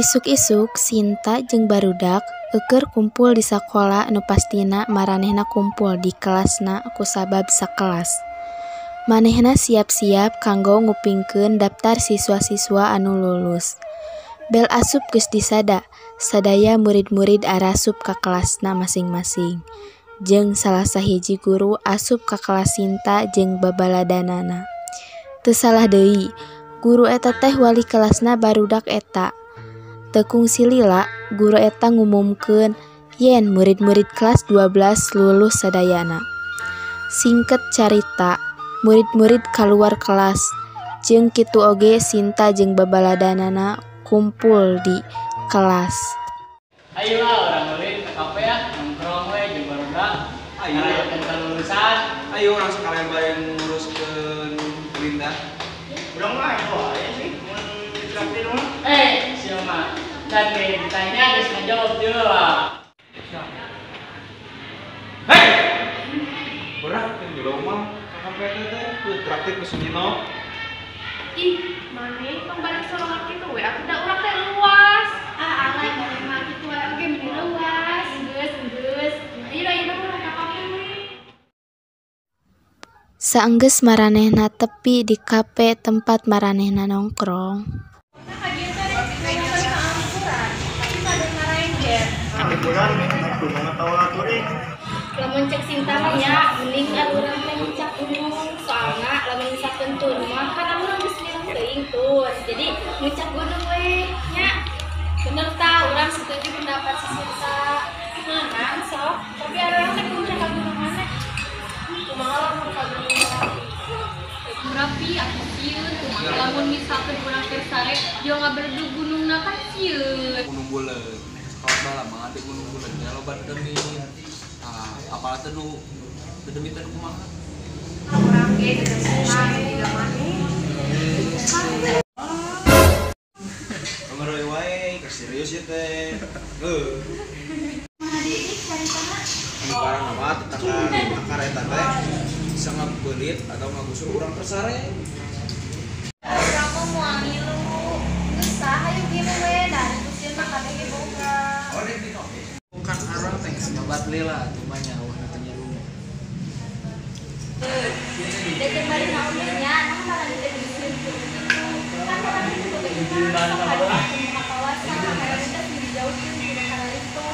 Isuk-isuk Sinta jeung barudak eukeur kumpul di sakola anu pastina maranehna kumpul di kelasna kusabab sakelas. Manehna siap-siap kanggo ngupingkeun daftar siswa-siswa anu lulus. Bel asup geus disada, sadaya murid-murid arasup ka kelasna masing-masing. Jeung salah sahiji guru asup ka kelas Sinta jeung babaladanana. Teu salah deui, guru eta teh wali kelasna barudak eta. Teu kungsi lila, guru eta ngumumkeun yen murid-murid kelas 12 lulus sadayana. Singket carita, murid-murid kaluar kelas, jeung kitu oge Sinta jeung babaladanana kumpul di kelas. Ayolah orang murid ke kafe ya, nongkrong we jeung barudak. Ngarayakeun kelulusan. Ayo orang sekalian bayang nguruskeun Linda. Urang mah aya wae sih, mun ditraktir mah. Sieu mah. Dan ditanya geus ngajawab deui lah. Hei! Urang teh di rumah ka kafe teh teu traktir ku Sunino. Ih, maneh pembalik solongan kitu we atuh da urang teh luas. Alay maneh mah kitu wae oge meni luas. Geus. Ayeuna urang ka kafe we. Saenggeus maranehna tepi di kafe tempat maranehna nongkrong. Lamun cek Sinta mah ya, mending urang teh ngucap gunung. Soalna lamun misalkeun tur mah kan urang geus ngilang teuing tur. Jadi ngucap gunung we nya. Bener tah, urang setuju pendapat si Sinta. Nah, sok. Tapi urang teh ngucap ka gunung mana? Kumaha lamun ka gunung? Tapi aku sieun kumaha lamun misalkeun urang teh sare yo ngaberdu gunungna kan sieun. Gunung Buleun. Kalau bala mah ada gunung Buleun nya loba demi. Apalah teh nu demi teh kumaha? Urang ge teu suka tiga maneh. Ngeureuy wae, serius ya teh. Ini barang apa tetangga akar eta teh bisa ngabeulit atau ngagusur urang tersare. Urang mah moal ngilu. Geus sahayu kieu we dari kusieun mah kadang ge boga. Bukan arang teh nyobat lila tumanya warna tanya rumah. Dekeun bari naon nya, naon malah didekeun kitu. Kan orang itu bagaimana kalau kawasan kamera kita sendiri jauh sih tidak karena itu.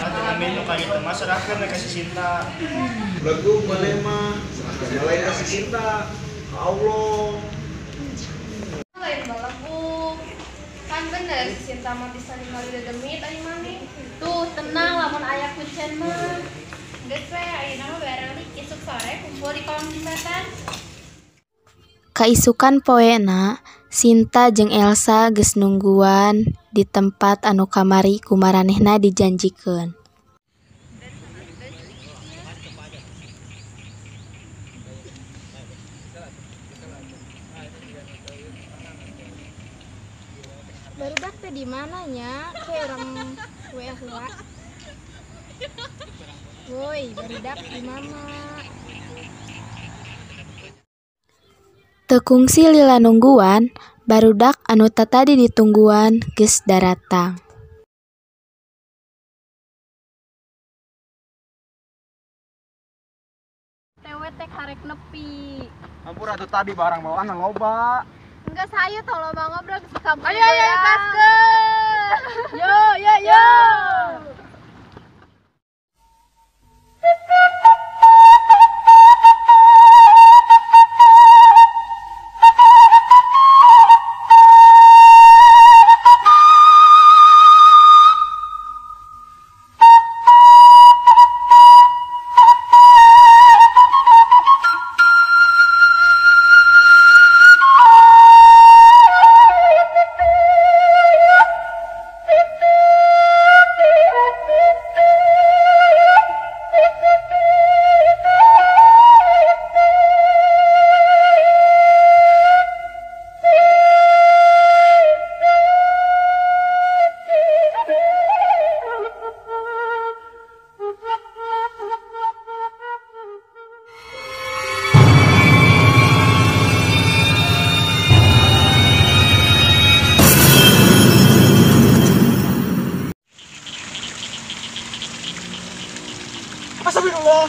Dengan menu kayak itu mas serahkan mereka si Sinta. Lagu boleh mah, mulai kasih cinta, Allah. Lain balaku, kan bener si Sinta mah bisa ningali dedemit ari mani. Tuh tenang lamun aya kuncen mah. Geus we ayeuna mah bareng isuk sore kumpul di kolam jembatan. Kaisukan poena, Sinta jeung Elsa geus nungguan di tempat anu kamari ku maranehna dijanjikeun. Barudak teh di mananya? Kayak orang WA heula. Woi, barudak di mana? Teu kungsi lila nungguan, barudak anu tadi ditungguan geus daratang. Tewe teh karek nepi. Ampura tuh tadi barang bawaan loba. Enggak saya tolong Bang Ngobrol ke kampung. Ayo kaskeun. Yo. Astagfirullah.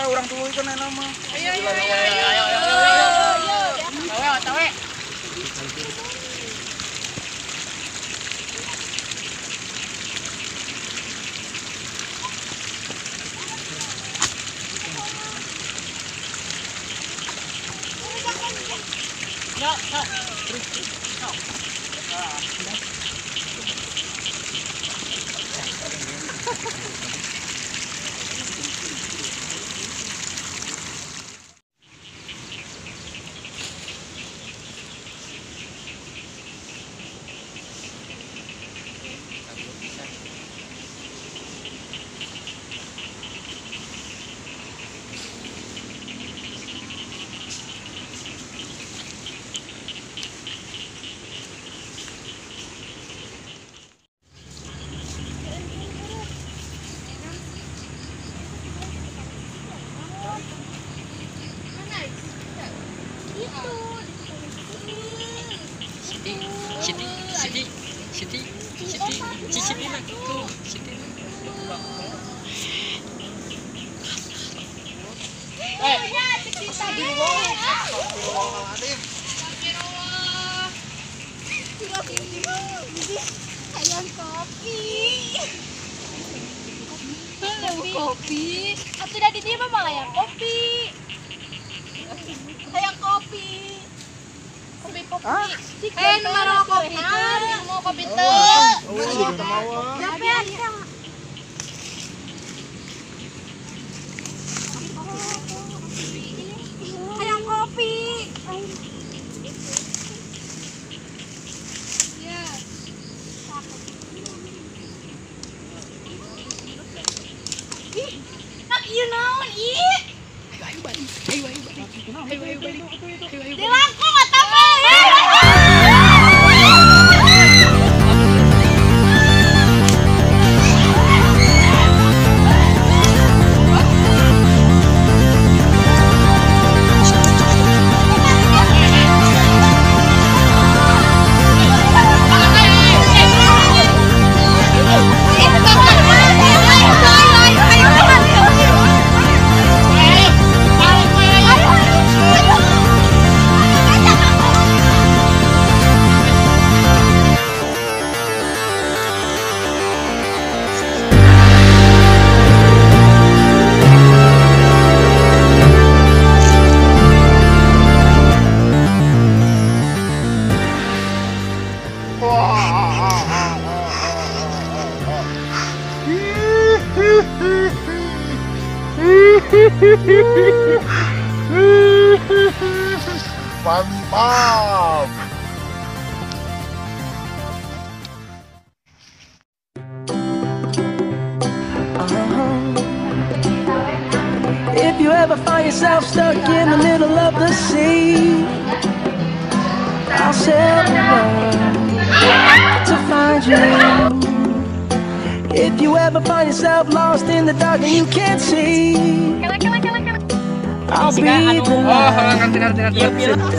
Orang tua itu nama. Tawe. Sayang kopi. Kopi. Atau dari dia malah yang kopi. Sayang kopi. Kopi. Nomor kopi tuh. Mau kopi tuh. Sayang kopi. You know, ayo balik. Dilangkung atau Mantap. If you ever find yourself stuck in the middle of the sea, I'll sail the world to find you. If you ever find yourself lost in the dark and you can't see, I'll be the light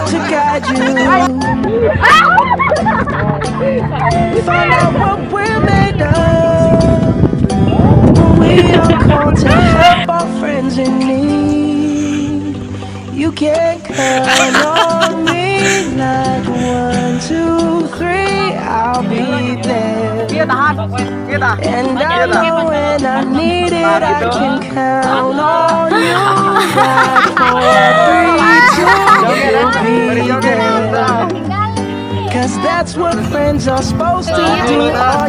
to guide you. Find out what we're made of. We are called to help our friends in need. You can count on me like 1, 2, 3. I'll be there. And I know when I need it, I can count on you. Like 4, 3, 2, you'll be there. 'Cause that's what friends are supposed to do. Oh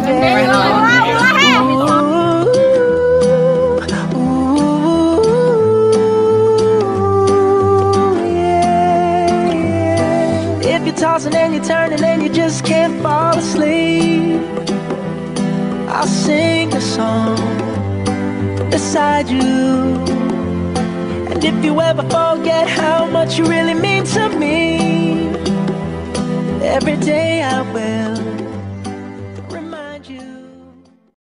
yeah. If you're tossing and you're turning and you just can't fall asleep, I'll sing a song beside you. And if you ever forget how much you really mean to me, every day I will